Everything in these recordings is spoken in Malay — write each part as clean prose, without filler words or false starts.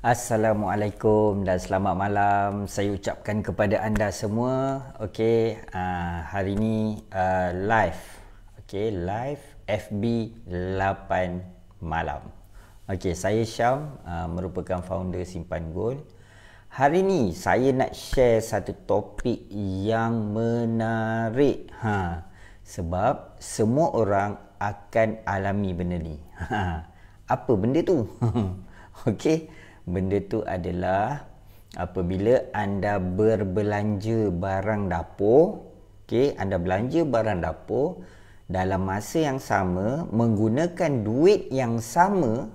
Assalamualaikum dan selamat malam saya ucapkan kepada anda semua. Okey, hari ini live. Okey, live FB 8 malam. Okey, saya Syam, merupakan founder Simpan Gold. Hari ini saya nak share satu topik yang menarik. Sebab semua orang akan alami benda ni. Apa benda tu? Okey. Benda tu adalah apabila anda berbelanja barang dapur, okey, anda belanja barang dapur dalam masa yang sama menggunakan duit yang sama,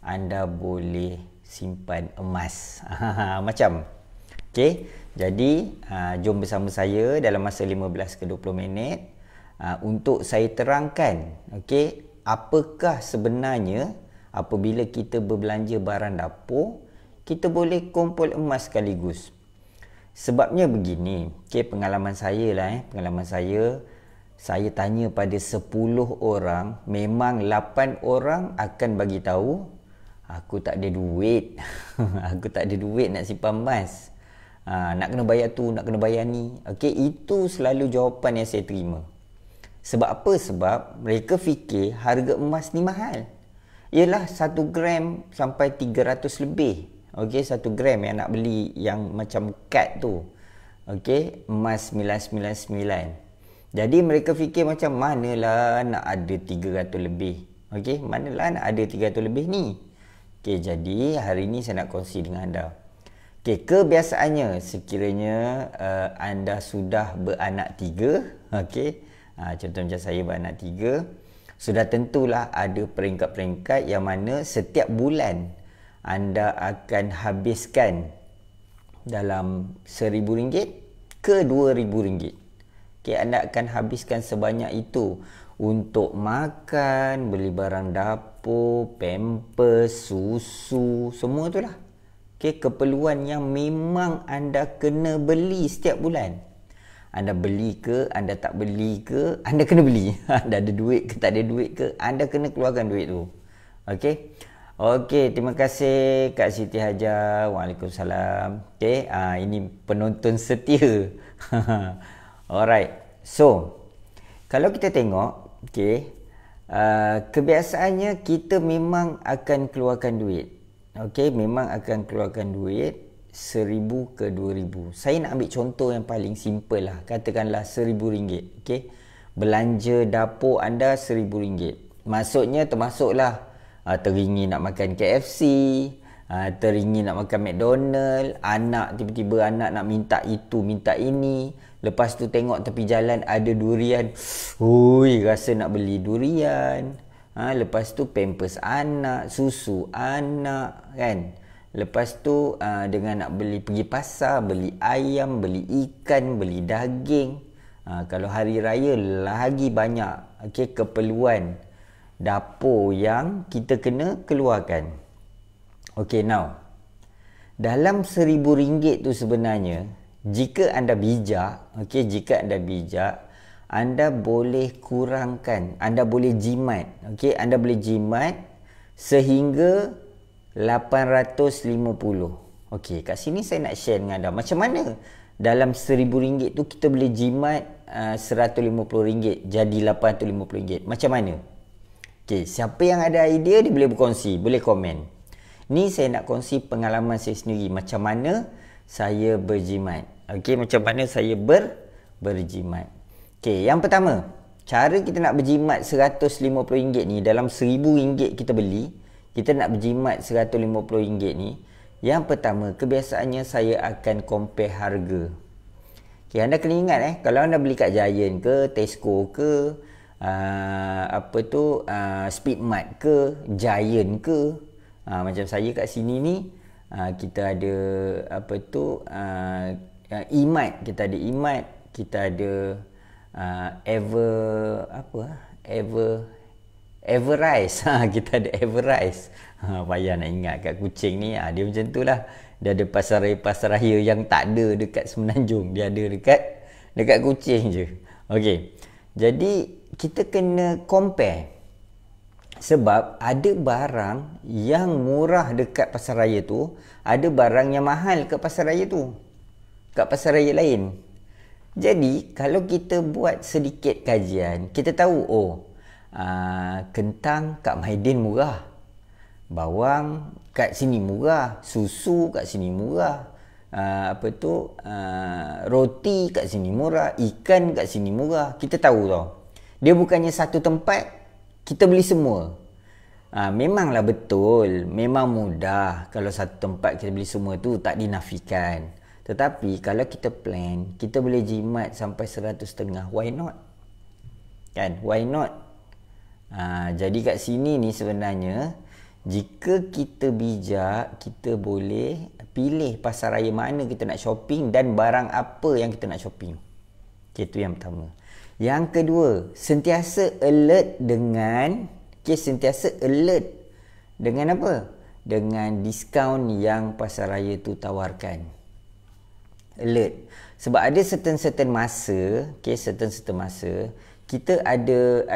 anda boleh simpan emas. Macam. Okey. Jadi, jom bersama saya dalam masa 15 ke 20 minit untuk saya terangkan, okey, apakah sebenarnya apabila kita berbelanja barang dapur, kita boleh kumpul emas sekaligus. Sebabnya begini, okay, pengalaman saya lah pengalaman saya tanya pada 10 orang, memang 8 orang akan bagi tahu, aku tak ada duit. Aku tak ada duit nak simpan emas. Nak kena bayar tu, nak kena bayar ni. Okay, itu selalu jawapan yang saya terima. Sebab apa? Sebab mereka fikir harga emas ni mahal. Ialah 1 gram sampai 300 lebih. Okey, 1 gram yang nak beli yang macam kad tu. Okey, emas 999. Jadi mereka fikir macam manalah nak ada 300 lebih. Okey, manalah nak ada 300 lebih ni. Okey, jadi hari ni saya nak kongsi dengan anda. Okey, kebiasaannya sekiranya anda sudah beranak 3, okey. Contoh macam saya beranak 3. Sudah tentulah ada peringkat-peringkat yang mana setiap bulan anda akan habiskan dalam RM1,000 ke RM2,000. Okay, anda akan habiskan sebanyak itu untuk makan, beli barang dapur, pampers, susu, semua itulah. Okay, keperluan yang memang anda kena beli setiap bulan. Anda beli ke, anda tak beli ke, anda kena beli. Anda ada duit ke, tak ada duit ke, anda kena keluarkan duit tu. Okey. Okey, terima kasih Kak Siti Hajar. Waalaikumsalam. Okey, ini penonton setia. Alright. So, kalau kita tengok, okey, kebiasaannya kita memang akan keluarkan duit. Okey, memang akan keluarkan duit. 1,000 ke 2,000. Saya nak ambil contoh yang paling simple lah. Katakanlah RM1,000. Okay? Belanja dapur anda RM1,000. Maksudnya termasuklah teringin nak makan KFC, teringin nak makan McDonald, anak tiba-tiba anak nak minta itu, minta ini. Lepas tu tengok tepi jalan ada durian. Hui, rasa nak beli durian. Lepas tu pampers anak, susu anak, kan? Lepas tu dengan nak pergi pasar, beli ayam, beli ikan, beli daging. Kalau hari raya lagi banyak, okay, keperluan dapur yang kita kena keluarkan. Okay, now dalam RM1,000 tu sebenarnya, jika anda bijak, okay, jika anda bijak, anda boleh kurangkan, anda boleh jimat, okay, anda boleh jimat sehingga 850. Okey, kat sini saya nak share dengan anda macam mana dalam RM1,000 tu kita boleh jimat RM150 jadi RM850. Macam mana? Okey, siapa yang ada idea dia boleh berkongsi, boleh komen. Ni saya nak kongsi pengalaman saya sendiri macam mana saya berjimat. Okey, macam mana saya berjimat. Okey, yang pertama, cara kita nak berjimat RM150 ni dalam RM1,000 kita beli. Kita nak berjimat RM150 ni. Yang pertama, kebiasaannya saya akan compare harga. Okay, anda kena ingat kalau anda beli kat Giant ke, Tesco ke, Speedmart ke, Giant ke, macam saya kat sini ni, kita ada E-Mart, kita ada E-Mart, kita ada Everrise. Kita ada Everrise. Payah nak ingat kat Kuching ni. Dia macam tu lah. Dia ada pasar raya yang tak ada dekat Semenanjung. Dia ada dekat Kuching je. Okey. Jadi kita kena compare. Sebab ada barang yang murah dekat pasar raya tu, ada barang yang mahal kat pasar raya tu, kat pasar raya lain. Jadi kalau kita buat sedikit kajian, kita tahu kentang kat Maidin murah, bawang kat sini murah, susu kat sini murah, roti kat sini murah, ikan kat sini murah. Kita tahu tau. Dia bukannya satu tempat kita beli semua. Memanglah betul, memang mudah kalau satu tempat kita beli semua tu, tak dinafikan. Tetapi kalau kita plan, kita boleh jimat sampai 100.5. Why not? Kan? Why not? Jadi kat sini ni sebenarnya, jika kita bijak, kita boleh pilih pasar raya mana kita nak shopping dan barang apa yang kita nak shopping. Itu yang pertama. Yang kedua, sentiasa alert dengan apa? Dengan diskaun yang pasar raya tu tawarkan. Alert. Sebab ada certain masa, certain masa kita ada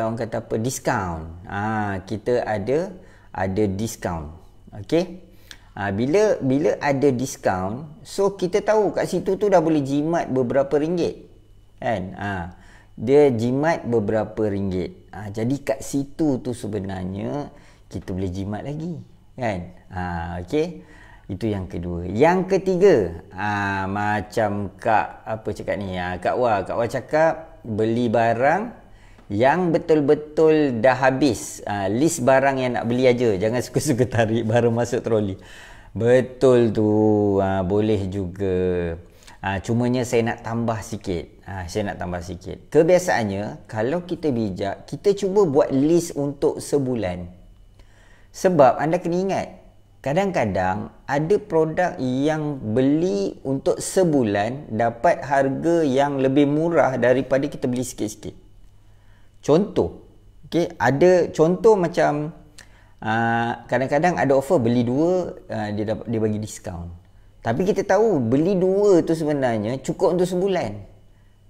orang kata apa, diskaun. Kita ada diskaun. Okey? Bila ada diskaun, so kita tahu kat situ tu dah boleh jimat beberapa ringgit. Kan? Dia jimat beberapa ringgit. Jadi kat situ tu sebenarnya kita boleh jimat lagi. Kan? Okey. Itu yang kedua. Yang ketiga, macam Kak Wah cakap beli barang yang betul-betul dah habis. List barang yang nak beli aja. Jangan suka-suka tarik barang masuk troli. Betul tu. Boleh juga. Cumanya saya nak tambah sikit. Kebiasaannya, kalau kita bijak, kita cuba buat list untuk sebulan. Sebab anda kena ingat, kadang-kadang ada produk yang beli untuk sebulan dapat harga yang lebih murah daripada kita beli sikit-sikit. Contoh, ada contoh macam kadang-kadang ada offer beli dua, dia bagi diskaun. Tapi kita tahu beli dua tu sebenarnya cukup untuk sebulan.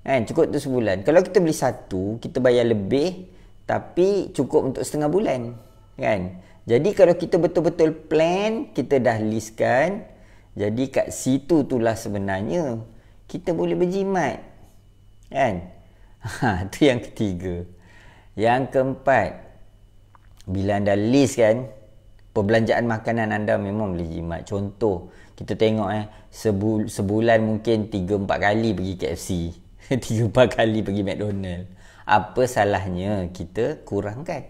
Kan? Cukup untuk sebulan. Kalau kita beli satu, kita bayar lebih tapi cukup untuk setengah bulan. Kan? Jadi kalau kita betul-betul plan, kita dah listkan. Jadi kat situ itulah sebenarnya kita boleh berjimat. Kan? Itu yang ketiga. Yang keempat, bila anda list kan, perbelanjaan makanan anda memang boleh jimat. Contoh, kita tengok sebulan mungkin 3-4 kali pergi KFC. 3-4 kali pergi McDonald. Apa salahnya kita kurangkan?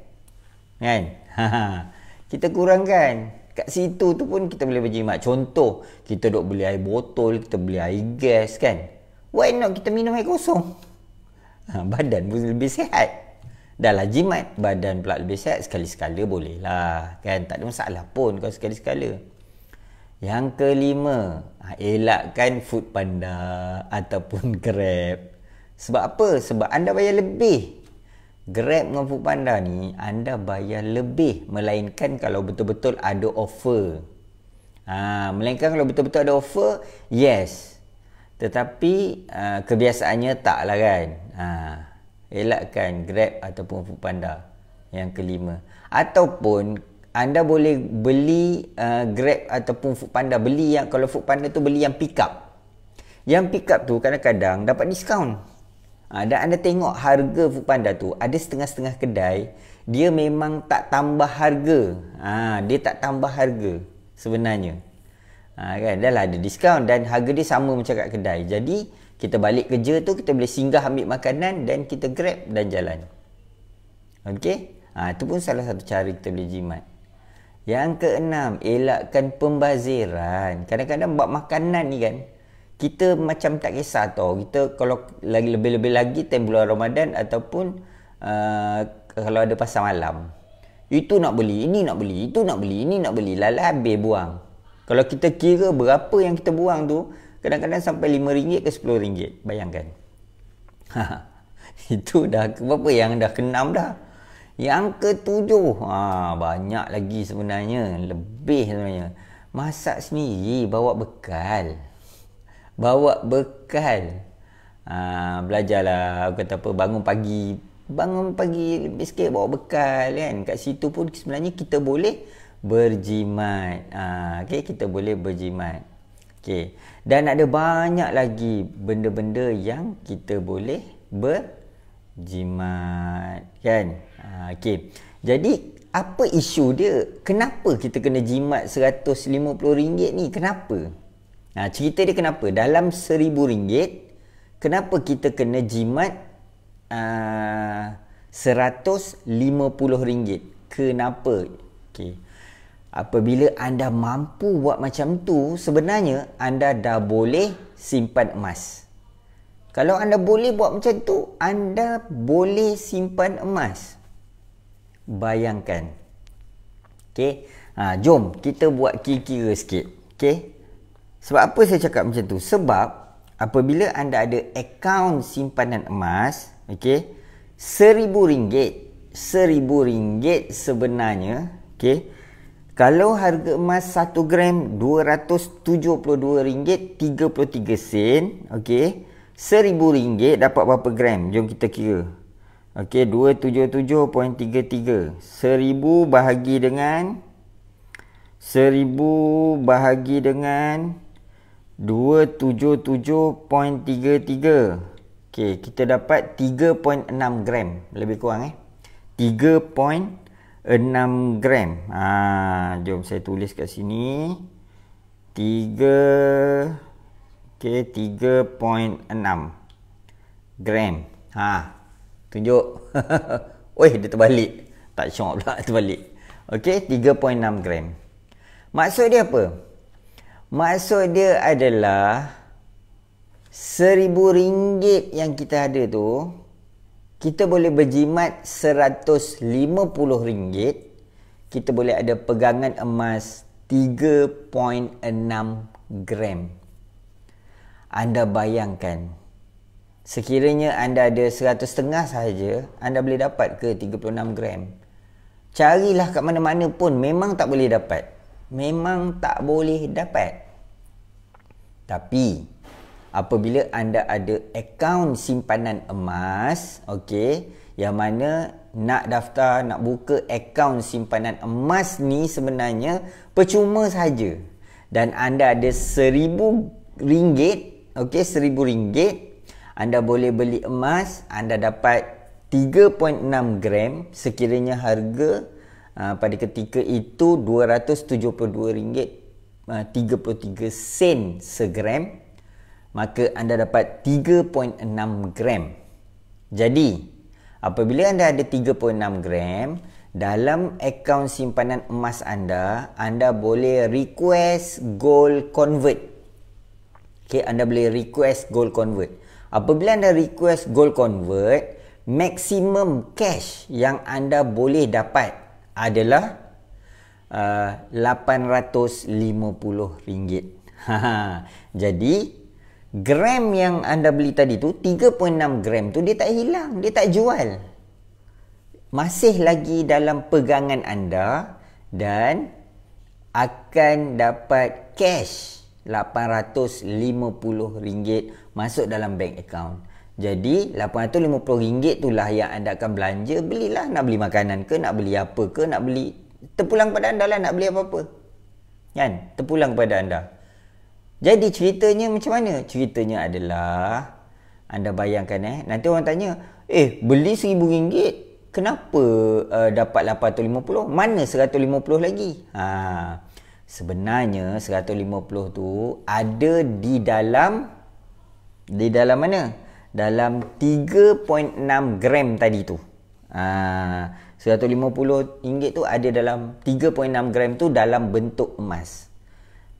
Kan? Kita kurangkan. Kat situ tu pun kita boleh berjimat. Contoh, kita duk beli air botol, kita beli air gas kan. Why not kita minum air kosong? Badan pun lebih sihat. Dah lah jimat, badan pula lebih sihat. Sekali-sekala boleh lah. Kan? Tak ada masalah pun kalau sekali-sekala. Yang kelima, elakkan Foodpanda ataupun Grab. Sebab apa? Sebab anda bayar lebih. Grab dengan Foodpanda ni, anda bayar lebih. Melainkan kalau betul-betul ada offer. Melainkan kalau betul-betul ada offer, yes. Tetapi kebiasaannya tak lah kan. Elakkan Grab ataupun Foodpanda. Yang kelima. Ataupun anda boleh beli Grab ataupun Foodpanda. Beli yang, kalau Foodpanda tu beli yang pick up. Yang pick up tu kadang-kadang dapat diskaun. Dan anda tengok harga Foodpanda tu, ada setengah-setengah kedai, dia memang tak tambah harga. Dia tak tambah harga sebenarnya. Kan? Dah lah ada diskaun dan harga dia sama macam kat kedai. Jadi, kita balik kerja tu, kita boleh singgah ambil makanan dan kita Grab dan jalan. Okey? Itu pun salah satu cara kita boleh jimat. Yang keenam, elakkan pembaziran. Kadang-kadang buat makanan ni kan, kita macam tak kisah tau. Kita kalau lagi lebih-lebih lagi time bulan Ramadan ataupun kalau ada pasar malam. Itu nak beli, ini nak beli, itu nak beli, ini nak beli. Lala habis buang. Kalau kita kira berapa yang kita buang tu, kadang-kadang sampai RM5 ke RM10. Bayangkan. Itu dah berapa yang dah ke-6 dah. Yang ketujuh, banyak lagi sebenarnya, lebih sebenarnya. Masak sendiri, bawa bekal. Belajarlah, kata apa, bangun pagi bangun pagi lebih sikit bawa bekal kan. Kat situ pun sebenarnya kita boleh berjimat. Okey, kita boleh berjimat. Okey. Dan ada banyak lagi benda-benda yang kita boleh berjimat kan. Okey. Jadi apa isu dia? Kenapa kita kena jimat RM150 ni? Kenapa? Cerita dia kenapa? Dalam RM1,000, kenapa kita kena jimat RM150? Kenapa? Okey. Apabila anda mampu buat macam tu, sebenarnya anda dah boleh simpan emas. Kalau anda boleh buat macam tu, anda boleh simpan emas. Bayangkan. Okey. Jom kita buat kira-kira sikit. Okey. Sebab apa saya cakap macam tu? Sebab apabila anda ada akaun simpanan emas, okey, RM1,000 sebenarnya, okey, kalau harga emas 1 gram RM272.33, okey, RM1,000 dapat berapa gram? Jom kita kira. Okey, 277.33. 1000 bahagi dengan 277.33. Okey, kita dapat 3.6 gram. Lebih kurang 3.6 gram. Jom saya tulis kat sini. 3.6 gram. Tunjuk. Oi, dia terbalik. Tak syok pula terbalik. Okey, 3.6 gram. Maksud dia apa? Maksud dia adalah RM1,000 yang kita ada tu, kita boleh berjimat RM150. Kita boleh ada pegangan emas 3.6 gram. Anda bayangkan, sekiranya anda ada 100.5 sahaja, anda boleh dapat ke 36 gram? Carilah kat mana-mana pun, memang tak boleh dapat. Memang tak boleh dapat. Tapi apabila anda ada akaun simpanan emas, okey, yang mana nak daftar, nak buka akaun simpanan emas ni sebenarnya percuma saja. Dan anda ada RM1,000, okey, RM1,000, anda boleh beli emas, anda dapat 3.6 gram, sekiranya harga pada ketika itu RM272.33 segram, maka anda dapat 3.6 gram. Jadi, apabila anda ada 3.6 gram, dalam akaun simpanan emas anda, anda boleh request gold convert. Okay, anda boleh request gold convert. Apabila anda request gold convert, maksimum cash yang anda boleh dapat adalah RM850. Jadi gram yang anda beli tadi tu, 3.6 gram tu, dia tak hilang, dia tak jual, masih lagi dalam pegangan anda dan akan dapat cash RM850 masuk dalam bank account. Jadi RM850 itulah yang anda akan belanja. Belilah, nak beli makanan ke, nak beli apa ke, nak beli, terpulang pada anda lah nak beli apa-apa, kan? Terpulang pada anda. Jadi ceritanya macam mana? Ceritanya adalah, anda bayangkan nanti orang tanya, beli RM1,000 kenapa dapat RM850? Mana RM150 lagi? Sebenarnya 150 tu ada di dalam mana? Dalam 3.6 gram tadi tu. RM150 tu ada dalam 3.6 gram tu dalam bentuk emas.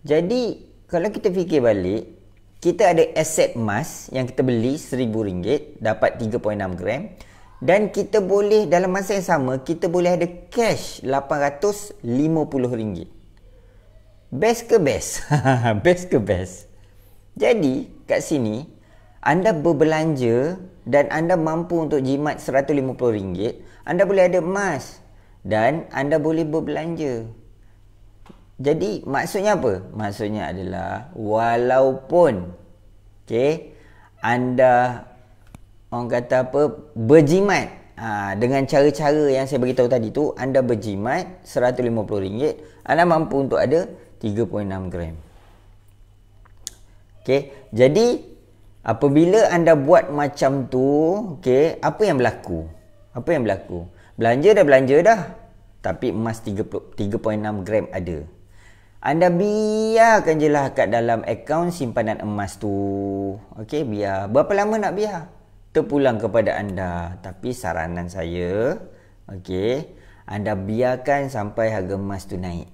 Jadi kalau kita fikir balik, kita ada aset emas yang kita beli RM1,000 dapat 3.6 gram, dan kita boleh dalam masa yang sama kita boleh ada cash RM850. Best ke best? Best ke best? Jadi kat sini anda berbelanja dan anda mampu untuk jimat RM150, anda boleh ada emas dan anda boleh berbelanja. Jadi maksudnya apa? Maksudnya adalah walaupun anda orang kata apa, berjimat, dengan cara-cara yang saya beritahu tadi tu, anda berjimat RM150, anda mampu untuk ada 3.6 gram. Okey, jadi apabila anda buat macam tu, okey, apa yang berlaku? Apa yang berlaku? Belanja dah. Tapi emas 3.6 gram ada. Anda biarkan je lah kat dalam akaun simpanan emas tu. Okey, biar. Berapa lama nak biar? Terpulang kepada anda. Tapi saranan saya, okey, anda biarkan sampai harga emas tu naik.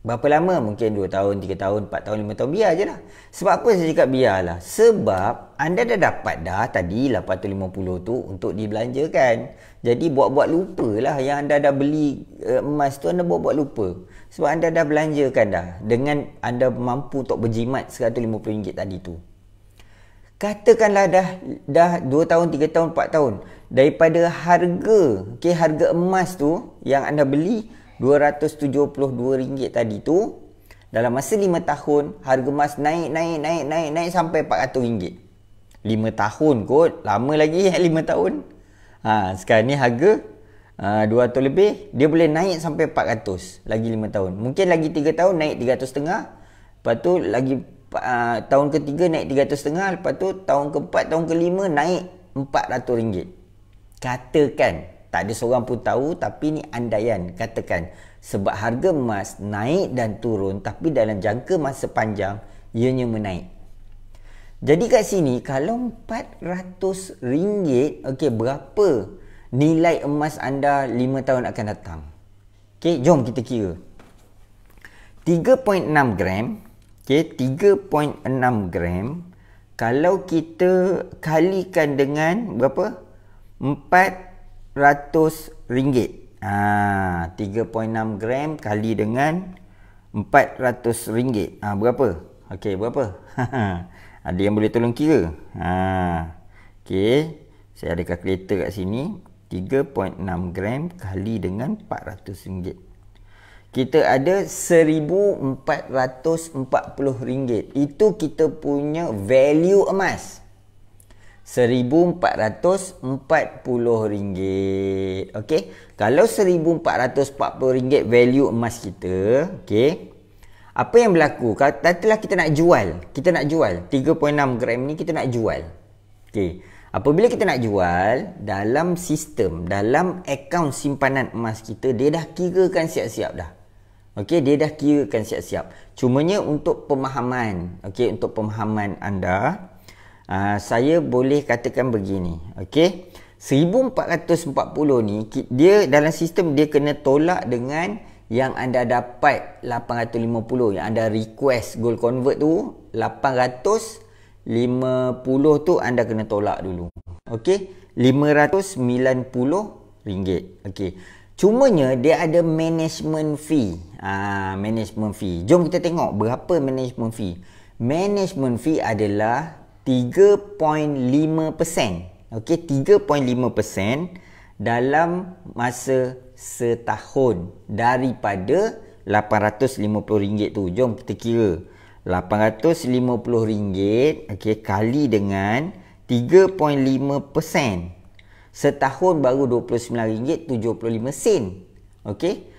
Berapa lama? Mungkin 2 tahun, 3 tahun, 4 tahun, 5 tahun. Biar je lah. Sebab apa saya cakap biarlah? Sebab anda dah dapat dah tadi 850 tu untuk dibelanjakan. Jadi buat-buat lupa lah yang anda dah beli emas tu, anda buat-buat lupa. Sebab anda dah belanjakan dah. Dengan anda mampu untuk berjimat RM150 tadi tu. Katakanlah dah 2 tahun, 3 tahun, 4 tahun. Daripada harga, okey, harga emas tu yang anda beli RM272 tadi tu, dalam masa 5 tahun harga emas naik sampai RM400. 5 tahun kot, lama lagi 5 tahun. Sekarang ni harga 200 lebih, dia boleh naik sampai 400 lagi 5 tahun. Mungkin lagi 3 tahun naik 300.5. Lepas tu lagi tahun ketiga naik 300.5. Lepas tu tahun keempat, tahun kelima naik RM400. Katakan, tak ada seorang pun tahu, tapi ni andaian, katakan. Sebab harga emas naik dan turun, tapi dalam jangka masa panjang ianya menaik. Jadi kat sini kalau RM400, okey, berapa nilai emas anda 5 tahun akan datang? Okey, jom kita kira. 3.6 gram, okey, 3.6 gram kalau kita kalikan dengan berapa? RM400. 3.6 gram kali dengan RM400. Berapa? Okey, berapa? Ada yang boleh tolong kira? Okey, saya ada kalkulator kat sini. 3.6 gram kali dengan RM400. Kita ada RM1,440. Itu kita punya value emas. RM1,440. Okey, kalau RM1,440 value emas kita, okey, apa yang berlaku? Katalah kita nak jual. 3.6 gram ni kita nak jual. Okey, apabila kita nak jual, dalam sistem, dalam akaun simpanan emas kita, dia dah kirakan siap-siap dah. Okey, dia dah kirakan siap-siap. Cumanya untuk pemahaman, okey, untuk pemahaman anda, saya boleh katakan begini. Okey, 1440 ni dia dalam sistem dia kena tolak dengan yang anda dapat 850, yang anda request gold convert tu 850 tu anda kena tolak dulu. Okey, RM590. Okey, cumanya dia ada management fee. Management fee. Jom kita tengok berapa management fee. Management fee adalah 3.5%. Okey, 3.5% dalam masa setahun daripada RM850 tu. Jom kita kira. RM850, okey, kali dengan 3.5%. Setahun baru RM29.75. Okey.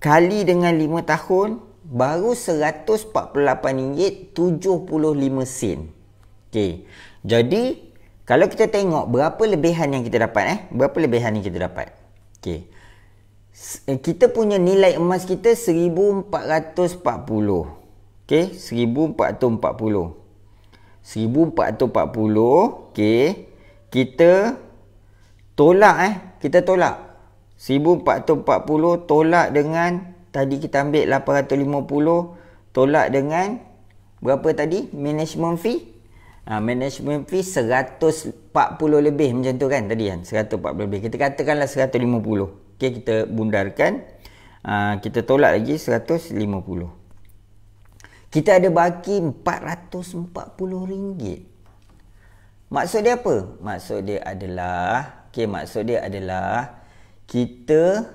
Kali dengan 5 tahun baru RM148.75. Okey. Jadi kalau kita tengok berapa lebihan yang kita dapat, berapa lebihan yang kita dapat. Okey. Kita punya nilai emas kita 1440. Okey, 1440. 1440, okey. Kita tolak kita tolak 1440 tolak dengan tadi kita ambil 850 tolak dengan berapa tadi management fee? Management fee 140 lebih macam tu kan tadi kan, 140 lebih. Kita katakanlah 150. Okey, kita bundarkan. Kita tolak lagi 150. Kita ada baki RM440. Maksud dia apa? Maksud dia adalah, kita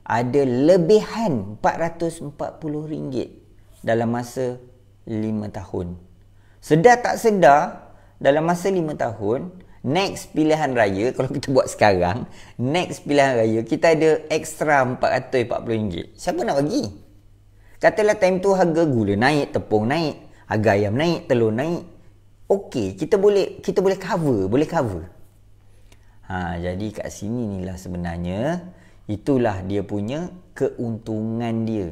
ada lebihan RM440 dalam masa 5 tahun. Sedar tak sedar, dalam masa 5 tahun Next pilihan raya, kalau kita buat sekarang, next pilihan raya, kita ada extra RM440. Siapa nak bagi? Katalah time tu harga gula naik, tepung naik, harga ayam naik, telur naik. Okey, kita boleh cover. Jadi kat sini ni lah sebenarnya, itulah dia punya keuntungan dia.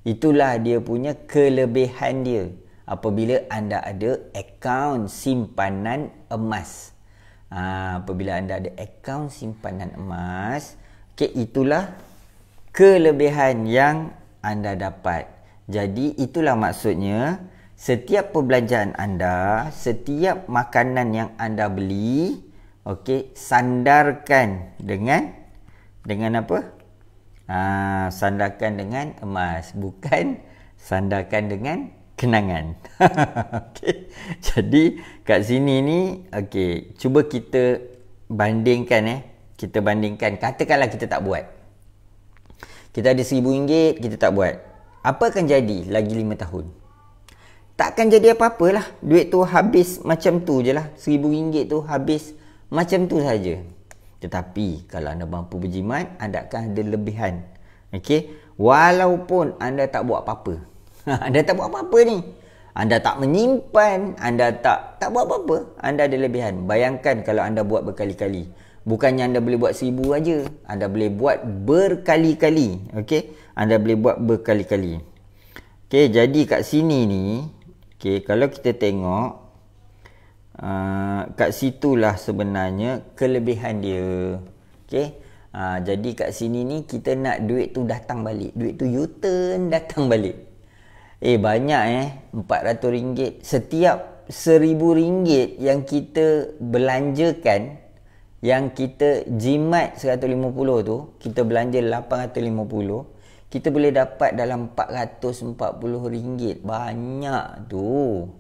Itulah dia punya kelebihan dia apabila anda ada akaun simpanan emas. Apabila anda ada akaun simpanan emas, itulah kelebihan yang anda dapat. Jadi itulah maksudnya, setiap perbelanjaan anda, setiap makanan yang anda beli, sandarkan dengan apa? Sandarkan dengan emas, bukan sandarkan dengan kenangan. Jadi kat sini ni, cuba kita bandingkan. Kita bandingkan. Katakanlah kita tak buat. Kita ada RM1,000, kita tak buat. Apa akan jadi lagi 5 tahun? Takkan jadi apa-apalah. Duit tu habis macam tu je lah. RM1,000 tu habis macam tu saja. Tetapi kalau anda mampu berjimat, anda akan ada lebihan. Walaupun anda tak buat apa-apa. Anda tak buat apa-apa ni. Anda tak menyimpan, anda tak buat apa-apa, anda ada lebihan. Bayangkan kalau anda buat berkali-kali. Bukannya anda boleh buat 1,000 aja, anda boleh buat berkali-kali. Anda boleh buat berkali-kali. Jadi kat sini ni, kalau kita tengok, kat situlah sebenarnya kelebihan dia. Jadi kat sini ni kita nak duit tu datang balik. Duit tu U-turn datang balik. Banyak RM400. Setiap RM1,000 yang kita belanjakan, yang kita jimat 150 tu, kita belanja 850, kita boleh dapat dalam RM440. Banyak tu.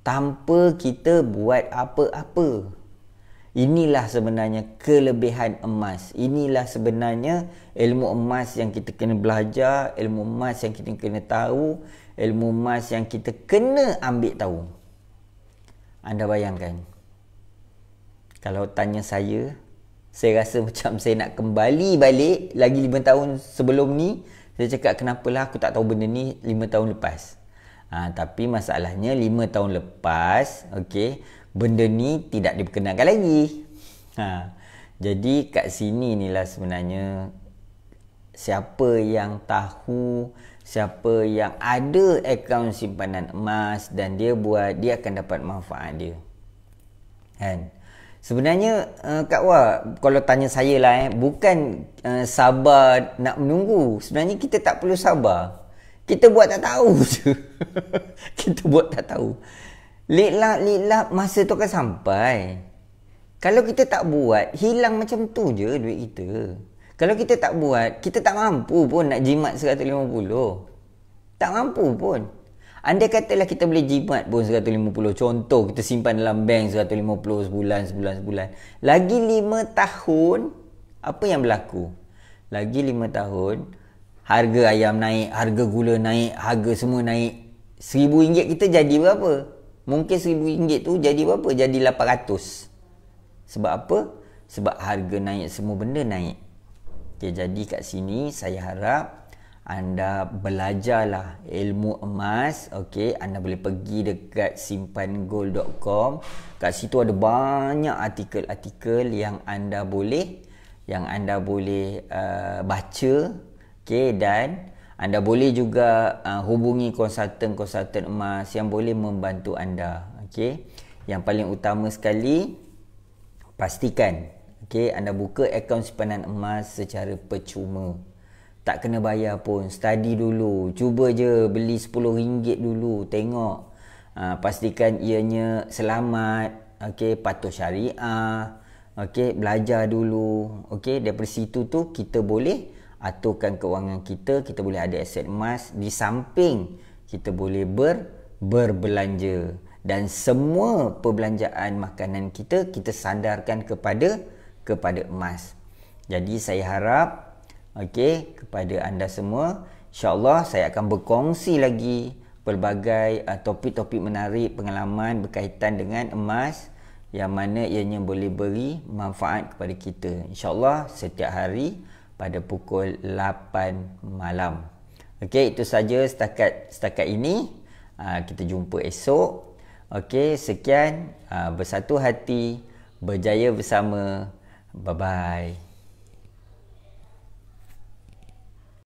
Tanpa kita buat apa-apa. Inilah sebenarnya kelebihan emas. Inilah sebenarnya ilmu emas yang kita kena belajar, ilmu emas yang kita kena tahu, ilmu emas yang kita kena ambil tahu. Anda bayangkan, kalau tanya saya rasa macam saya nak kembali balik lagi 5 tahun sebelum ni. Saya cakap, kenapalah aku tak tahu benda ni 5 tahun lepas. Tapi masalahnya 5 tahun lepas, benda ni tidak diperkenalkan lagi. Jadi kat sini inilah sebenarnya, siapa yang tahu, siapa yang ada akaun simpanan emas dan dia buat, dia akan dapat manfaat dia. Sebenarnya Kak Wah, kalau tanya saya lah, bukan sabar nak menunggu. Sebenarnya kita tak perlu sabar. Kita buat tak tahu je. Kita buat tak tahu. Lilap masa tu akan sampai. Kalau kita tak buat, hilang macam tu je duit kita. Kalau kita tak buat, kita tak mampu pun nak jimat 150. Tak mampu pun. Andai katalah kita boleh jimat pun 150. Contoh, kita simpan dalam bank 150 sebulan. Lagi 5 tahun, apa yang berlaku? Lagi 5 tahun, harga ayam naik, harga gula naik, harga semua naik. RM1,000 kita jadi berapa? Mungkin RM1,000 tu jadi berapa? Jadi 800. Sebab apa? Sebab harga naik, semua benda naik. Jadi kat sini saya harap anda belajarlah ilmu emas. Anda boleh pergi dekat simpangold.com. Kat situ ada banyak artikel-artikel yang anda boleh baca. Dan anda boleh juga hubungi konsultan emas yang boleh membantu anda. Yang paling utama sekali, pastikan anda buka akaun simpanan emas secara percuma. Tak kena bayar pun. Study dulu. Cuba je beli RM10 dulu. Tengok. Pastikan ianya selamat. Patuh syariah. Belajar dulu. Daripada situ tu kita boleh aturkan kewangan kita. Kita boleh ada aset emas. Di samping kita boleh berbelanja. Dan semua perbelanjaan makanan kita sandarkan kepada emas. Jadi saya harap kepada anda semua, insya-Allah saya akan berkongsi lagi pelbagai topik-topik menarik, pengalaman berkaitan dengan emas yang mana ianya boleh beri manfaat kepada kita. InsyaAllah setiap hari pada pukul 8 malam. Okey, itu saja setakat ini. Kita jumpa esok. Okey, sekian. Bersatu hati, berjaya bersama. Bye-bye.